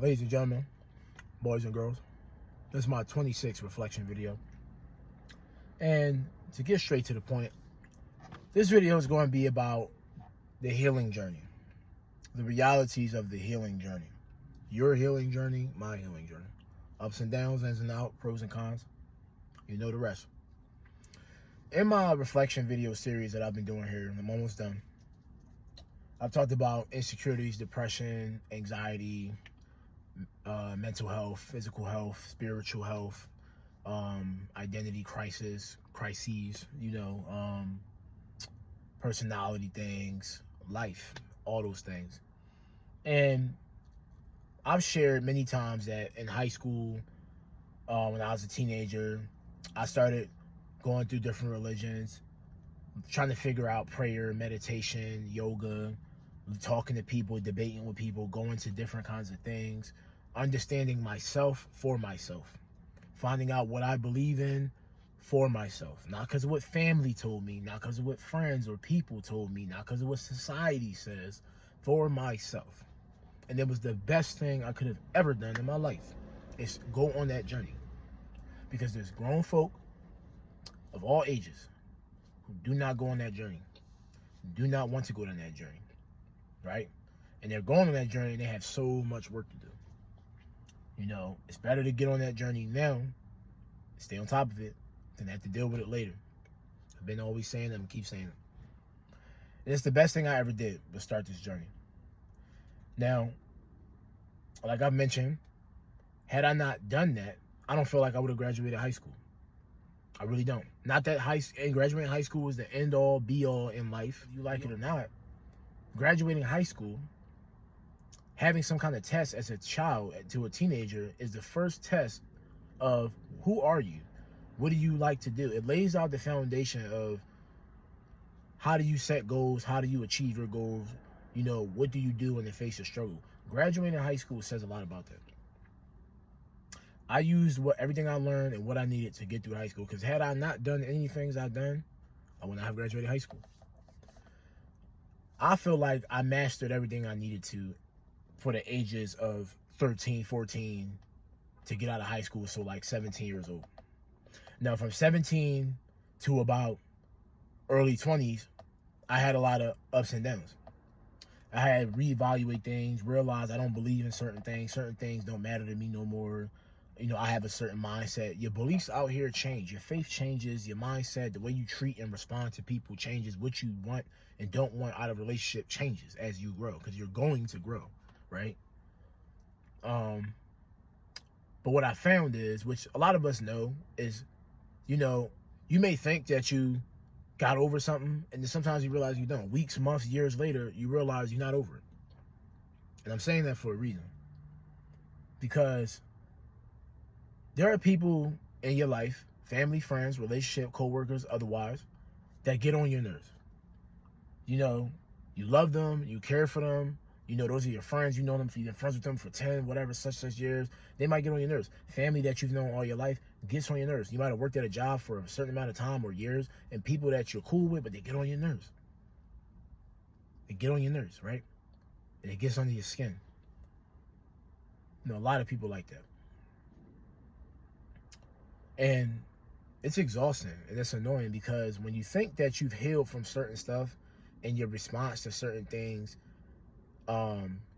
Ladies and gentlemen, boys and girls, this is my 26th reflection video. And to get straight to the point, this video is going to be about the healing journey, the realities of the healing journey. Your healing journey, my healing journey. Ups and downs, ins and outs, pros and cons. You know the rest. In my reflection video series that I've been doing here, and I'm almost done, I've talked about insecurities, depression, anxiety, mental health, physical health, spiritual health, identity crises, personality things, life, all those things. And I've shared many times that in high school, when I was a teenager, I started going through different religions, trying to figure out prayer, meditation, yoga, talking to people, debating with people, going to different kinds of things, understanding myself for myself, finding out what I believe in for myself, not because of what family told me, not because of what friends or people told me, not because of what society says, for myself. And it was the best thing I could have ever done in my life, is go on that journey. Because there's grown folk of all ages who do not go on that journey, do not want to go on that journey, right? And they're going on that journey and they have so much work to do. You know, it's better to get on that journey now, stay on top of it, than have to deal with it later. I've been always saying it and keep saying it. And it's the best thing I ever did, was start this journey. Now, like I've mentioned, had I not done that, I don't feel like I would have graduated high school. I really don't. Not that graduating high school is the end all be all in life, you like it or not. Graduating high school, having some kind of test as a child to a teenager, is the first test of who are you? What do you like to do? It lays out the foundation of how do you set goals? How do you achieve your goals? You know, what do you do in the face of struggle? Graduating high school says a lot about that. I used everything I learned and what I needed to get through high school, because had I not done any things I've done, I would not have graduated high school. I feel like I mastered everything I needed to for the ages of 13, 14 to get out of high school, so like 17 years old. Now, from 17 to about early 20s, I had a lot of ups and downs. I had to reevaluate things, realize I don't believe in certain things don't matter to me no more. You know, I have a certain mindset. Your beliefs out here change. Your faith changes. Your mindset, the way you treat and respond to people changes. What you want and don't want out of a relationship changes as you grow, because you're going to grow, right? But what I found is, which a lot of us know, is, you know, you may think that you got over something, and then sometimes you realize you don't. Weeks, months, years later, you realize you're not over it. And I'm saying that for a reason. Because there are people in your life, family, friends, relationship, co-workers, otherwise, that get on your nerves. You know, you love them, you care for them, you know, those are your friends, you know them, you've been friends with them for 10, whatever, such years. They might get on your nerves. Family that you've known all your life gets on your nerves. You might have worked at a job for a certain amount of time or years, and people that you're cool with, but they get on your nerves. They get on your nerves, right? And it gets under your skin. You know, a lot of people like that. And it's exhausting and it's annoying, because when you think that you've healed from certain stuff and your response to certain things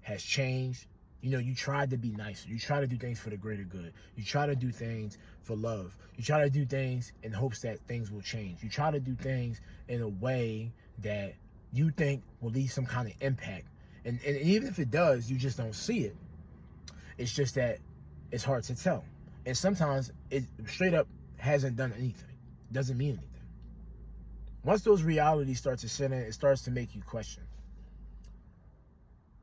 has changed, you know, you try to be nicer. You try to do things for the greater good. You try to do things for love. You try to do things in hopes that things will change. You try to do things in a way that you think will leave some kind of impact. And even if it does, you just don't see it. It's just that it's hard to tell. And sometimes it straight up hasn't done anything. It doesn't mean anything. Once those realities start to set in, it starts to make you question.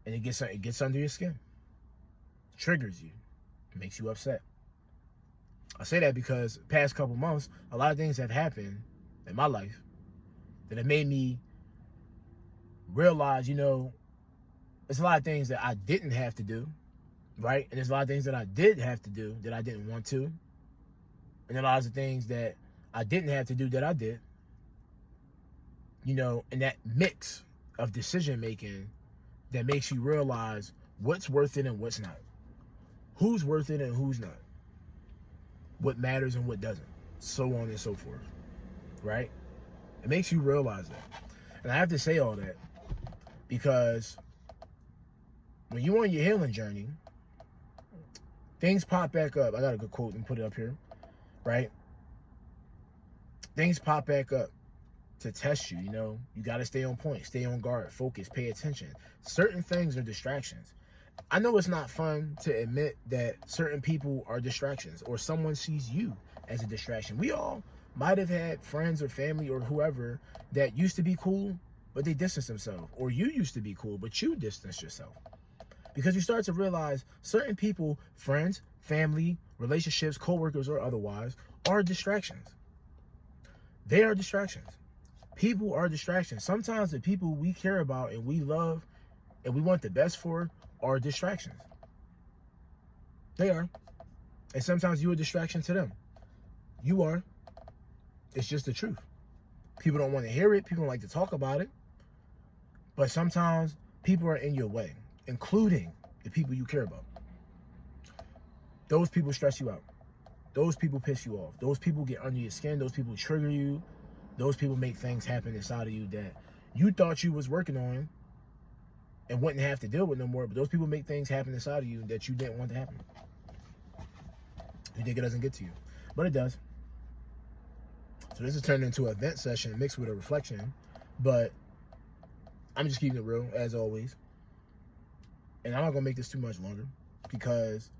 And it gets under your skin. It triggers you. It makes you upset. I say that because the past couple months, a lot of things have happened in my life that have made me realize, you know, there's a lot of things that I didn't have to do, right? And there's a lot of things that I did have to do that I didn't want to. And a lot of things that I didn't have to do that I did. You know, and that mix of decision making that makes you realize what's worth it and what's not. Who's worth it and who's not? What matters and what doesn't? So on and so forth, right? It makes you realize that. And I have to say all that because when you're on your healing journey, things pop back up. I got a good quote and put it up here, right? Things pop back up to test you, you know? You got to stay on point, stay on guard, focus, pay attention. Certain things are distractions. I know it's not fun to admit that certain people are distractions or someone sees you as a distraction. We all might have had friends or family or whoever that used to be cool, but they distanced themselves. Or you used to be cool, but you distanced yourself. Because you start to realize certain people, friends, family, relationships, co-workers, or otherwise, are distractions. They are distractions. People are distractions. Sometimes the people we care about and we love and we want the best for are distractions. They are. And sometimes you're a distraction to them. You are. It's just the truth. People don't want to hear it. People don't like to talk about it. But sometimes people are in your way, including the people you care about. Those people stress you out. Those people piss you off. Those people get under your skin. Those people trigger you. Those people make things happen inside of you that you thought you was working on and wouldn't have to deal with no more. But those people make things happen inside of you that you didn't want to happen. You think it doesn't get to you, but it does. So this is turned into an event session mixed with a reflection, but I'm just keeping it real as always. And I'm not gonna make this too much longer because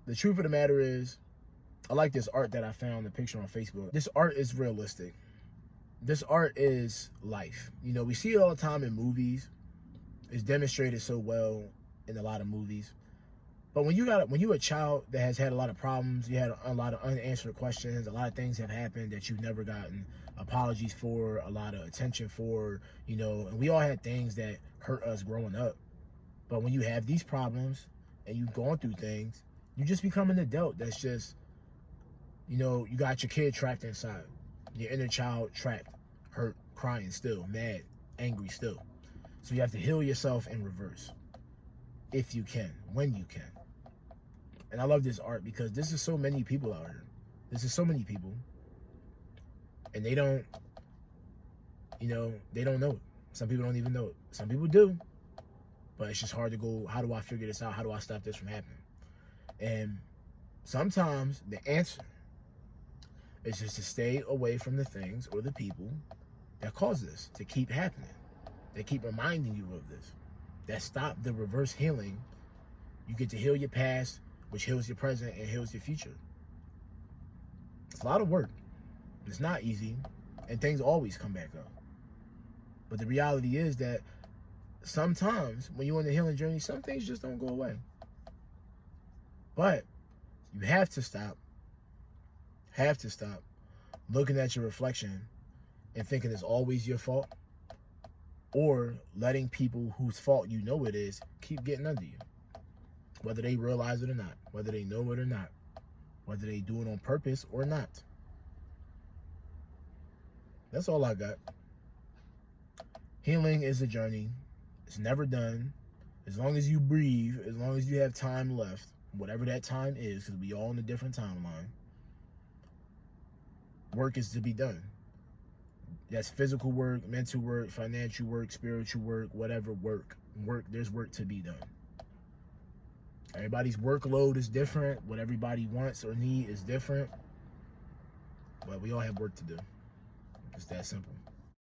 the truth of the matter is, I like this art that I found, the picture on Facebook. This art is realistic. This art is life. You know, we see it all the time in movies. It's demonstrated so well in a lot of movies. But when you're a child that has had a lot of problems, you had a lot of unanswered questions, a lot of things have happened that you've never gotten apologies for, a lot of attention for, you know, and we all had things that hurt us growing up. But when you have these problems and you've gone through things, you just become an adult that's just, you know, you got your kid trapped inside. Your inner child trapped, hurt, crying still, mad, angry still. So you have to heal yourself in reverse. If you can, when you can. And I love this art because this is so many people out here. This is so many people. And they don't, you know, they don't know it. Some people don't even know it. Some people do. But it's just hard to go, how do I figure this out? How do I stop this from happening? And sometimes the answer is just to stay away from the things or the people that cause this to keep happening. They keep reminding you of this. That stop the reverse healing. You get to heal your past, which heals your present and heals your future. It's a lot of work. It's not easy, and things always come back up. But the reality is that sometimes when you're on the healing journey, some things just don't go away. But you have to stop looking at your reflection and thinking it's always your fault, or letting people whose fault you know it is keep getting under you. Whether they realize it or not, whether they know it or not, whether they do it on purpose or not. That's all I got. Healing is a journey. It's never done. As long as you breathe, as long as you have time left, whatever that time is, because we all in a different timeline, work is to be done. That's physical work, mental work, financial work, spiritual work, whatever work. There's work to be done. Everybody's workload is different. What everybody wants or need is different. But we all have work to do. It's that simple.